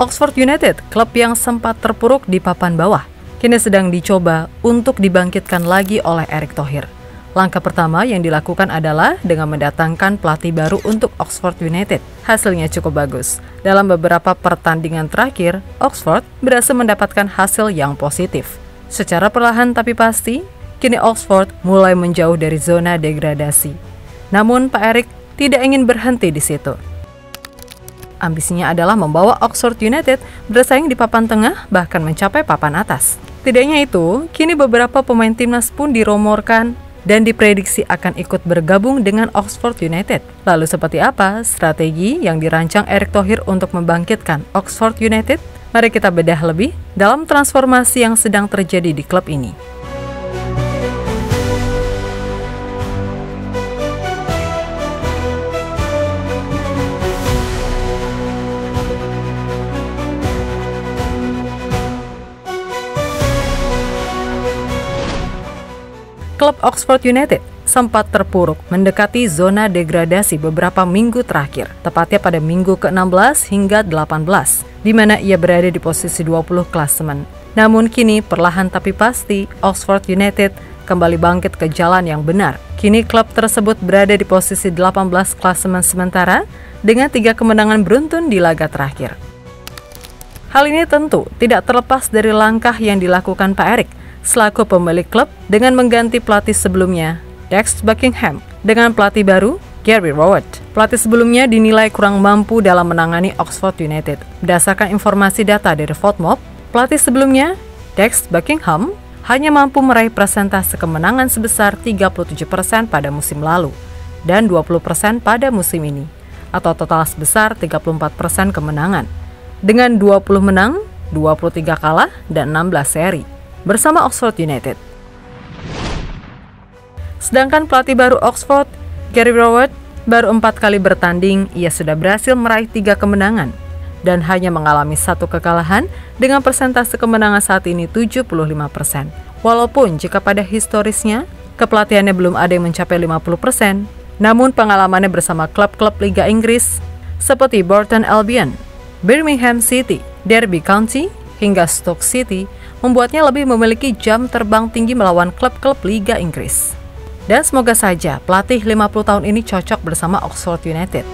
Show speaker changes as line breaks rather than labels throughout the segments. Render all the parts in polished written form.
Oxford United, klub yang sempat terpuruk di papan bawah, kini sedang dicoba untuk dibangkitkan lagi oleh Erick Thohir. Langkah pertama yang dilakukan adalah dengan mendatangkan pelatih baru untuk Oxford United. Hasilnya cukup bagus. Dalam beberapa pertandingan terakhir, Oxford berhasil mendapatkan hasil yang positif. Secara perlahan tapi pasti, kini Oxford mulai menjauh dari zona degradasi. Namun Pak Erick tidak ingin berhenti di situ. Ambisinya adalah membawa Oxford United bersaing di papan tengah bahkan mencapai papan atas. Tidaknya itu, kini beberapa pemain timnas pun dirumorkan dan diprediksi akan ikut bergabung dengan Oxford United. Lalu seperti apa strategi yang dirancang Erick Thohir untuk membangkitkan Oxford United? Mari kita bedah lebih dalam transformasi yang sedang terjadi di klub ini. Klub Oxford United sempat terpuruk mendekati zona degradasi beberapa minggu terakhir, tepatnya pada minggu ke-16 hingga 18, di mana ia berada di posisi 20 klasemen. Namun kini perlahan tapi pasti Oxford United kembali bangkit ke jalan yang benar. Kini klub tersebut berada di posisi 18 klasemen sementara dengan 3 kemenangan beruntun di laga terakhir. Hal ini tentu tidak terlepas dari langkah yang dilakukan Pak Erick selaku pemilik klub dengan mengganti pelatih sebelumnya, Dex Buckingham, dengan pelatih baru, Gary Rowett. Pelatih sebelumnya dinilai kurang mampu dalam menangani Oxford United. Berdasarkan informasi data dari FotMob, pelatih sebelumnya, Dex Buckingham, hanya mampu meraih persentase kemenangan sebesar 37% pada musim lalu dan 20% pada musim ini, atau total sebesar 34% kemenangan, dengan 20 menang, 23 kalah, dan 16 seri bersama Oxford United. Sedangkan pelatih baru Oxford, Gary Rowett, baru 4 kali bertanding, ia sudah berhasil meraih 3 kemenangan dan hanya mengalami 1 kekalahan dengan persentase kemenangan saat ini 75%. Walaupun jika pada historisnya, kepelatihannya belum ada yang mencapai 50%, namun pengalamannya bersama klub-klub Liga Inggris seperti Burton Albion, Birmingham City, Derby County, hingga Stoke City membuatnya lebih memiliki jam terbang tinggi melawan klub-klub Liga Inggris. Dan semoga saja pelatih 50 tahun ini cocok bersama Oxford United.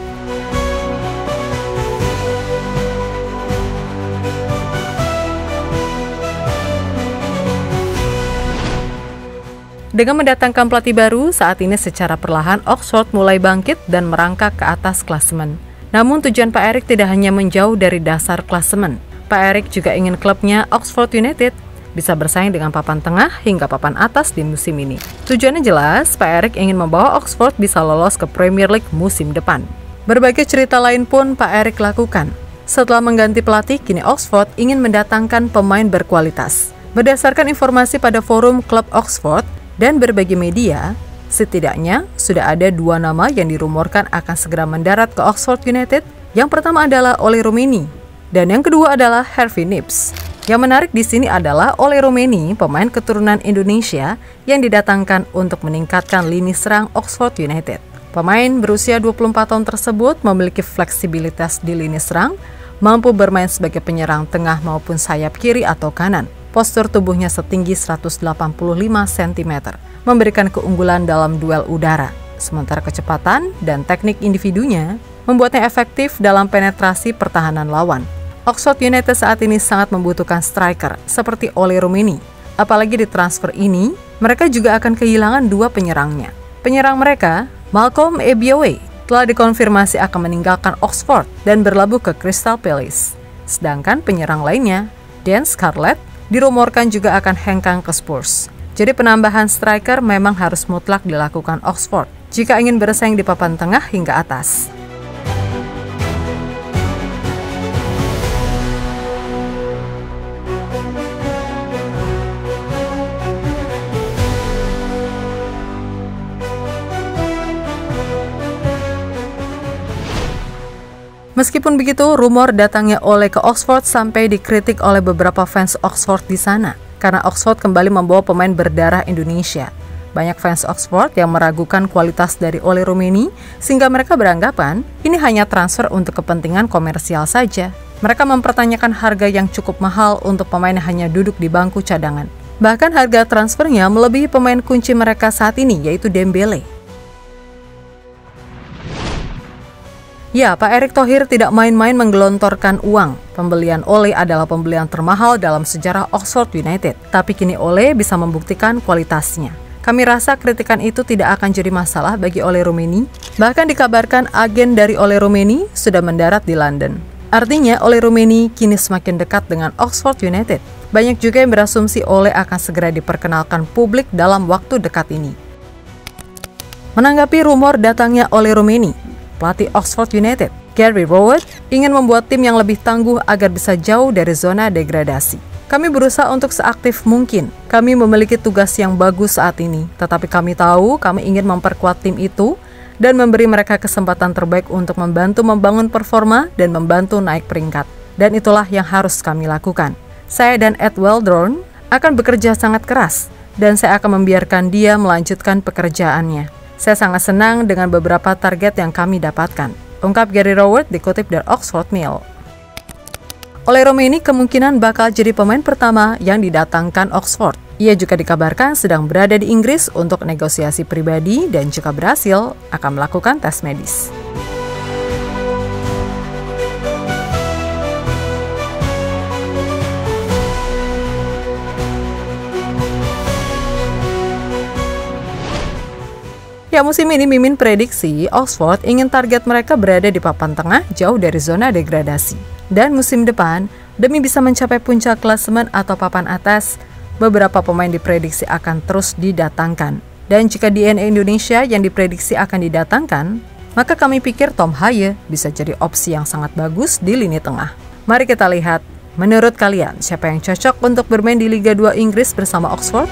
Dengan mendatangkan pelatih baru, saat ini secara perlahan Oxford mulai bangkit dan merangkak ke atas klasemen. Namun tujuan Pak Erick tidak hanya menjauh dari dasar klasemen. Pak Erick juga ingin klubnya Oxford United bisa bersaing dengan papan tengah hingga papan atas di musim ini. Tujuannya jelas, Pak Erick ingin membawa Oxford bisa lolos ke Premier League musim depan. Berbagai cerita lain pun Pak Erick lakukan. Setelah mengganti pelatih, kini Oxford ingin mendatangkan pemain berkualitas. Berdasarkan informasi pada forum klub Oxford dan berbagai media, setidaknya sudah ada 2 nama yang dirumorkan akan segera mendarat ke Oxford United. Yang pertama adalah Oleh Romeni dan yang kedua adalah Harvey Nips. Yang menarik di sini adalah Oleh Romeni, pemain keturunan Indonesia yang didatangkan untuk meningkatkan lini serang Oxford United. Pemain berusia 24 tahun tersebut memiliki fleksibilitas di lini serang, mampu bermain sebagai penyerang tengah maupun sayap kiri atau kanan. Postur tubuhnya setinggi 185 cm, memberikan keunggulan dalam duel udara. Sementara kecepatan dan teknik individunya membuatnya efektif dalam penetrasi pertahanan lawan. Oxford United saat ini sangat membutuhkan striker seperti Oleh Romeni. Apalagi di transfer ini, mereka juga akan kehilangan 2 penyerangnya. Penyerang mereka, Malcolm Ebiowei, telah dikonfirmasi akan meninggalkan Oxford dan berlabuh ke Crystal Palace. Sedangkan penyerang lainnya, Dan Scarlett, dirumorkan juga akan hengkang ke Spurs. Jadi penambahan striker memang harus mutlak dilakukan Oxford jika ingin bersaing di papan tengah hingga atas. Meskipun begitu, rumor datangnya Oleh ke Oxford sampai dikritik oleh beberapa fans Oxford di sana, karena Oxford kembali membawa pemain berdarah Indonesia. Banyak fans Oxford yang meragukan kualitas dari Oleh Romeni, sehingga mereka beranggapan ini hanya transfer untuk kepentingan komersial saja. Mereka mempertanyakan harga yang cukup mahal untuk pemain yang hanya duduk di bangku cadangan. Bahkan harga transfernya melebihi pemain kunci mereka saat ini, yaitu Dembele. Ya, Pak Erick Thohir tidak main-main menggelontorkan uang. Pembelian Ole adalah pembelian termahal dalam sejarah Oxford United. Tapi kini Ole bisa membuktikan kualitasnya. Kami rasa kritikan itu tidak akan jadi masalah bagi Ole Rummenigge. Bahkan dikabarkan agen dari Ole Rummenigge sudah mendarat di London. Artinya Ole Rummenigge kini semakin dekat dengan Oxford United. Banyak juga yang berasumsi Ole akan segera diperkenalkan publik dalam waktu dekat ini. Menanggapi rumor datangnya Ole Rummenigge, pelatih Oxford United, Gary Rowett, ingin membuat tim yang lebih tangguh agar bisa jauh dari zona degradasi. Kami berusaha untuk seaktif mungkin. Kami memiliki tugas yang bagus saat ini, tetapi kami tahu kami ingin memperkuat tim itu dan memberi mereka kesempatan terbaik untuk membantu membangun performa dan membantu naik peringkat. Dan itulah yang harus kami lakukan. Saya dan Ed Waldron akan bekerja sangat keras, dan saya akan membiarkan dia melanjutkan pekerjaannya. Saya sangat senang dengan beberapa target yang kami dapatkan, ungkap Gary Rowett dikutip dari Oxford Mail. Ole Rummenigge kemungkinan bakal jadi pemain pertama yang didatangkan Oxford. Ia juga dikabarkan sedang berada di Inggris untuk negosiasi pribadi dan jika berhasil akan melakukan tes medis. Ya, musim ini Mimin prediksi Oxford ingin target mereka berada di papan tengah jauh dari zona degradasi. Dan musim depan, demi bisa mencapai puncak klasemen atau papan atas, beberapa pemain diprediksi akan terus didatangkan. Dan jika DNA Indonesia yang diprediksi akan didatangkan, maka kami pikir Tom Haye bisa jadi opsi yang sangat bagus di lini tengah. Mari kita lihat, menurut kalian siapa yang cocok untuk bermain di Liga 2 Inggris bersama Oxford?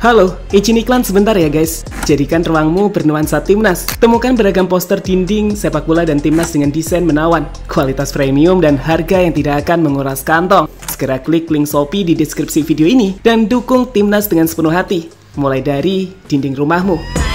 Halo, izin iklan sebentar ya guys. Jadikan ruangmu bernuansa timnas. Temukan beragam poster dinding, sepak bola dan timnas dengan desain menawan, kualitas premium dan harga yang tidak akan menguras kantong. Segera klik link Shopee di deskripsi video ini dan dukung timnas dengan sepenuh hati. Mulai dari dinding rumahmu.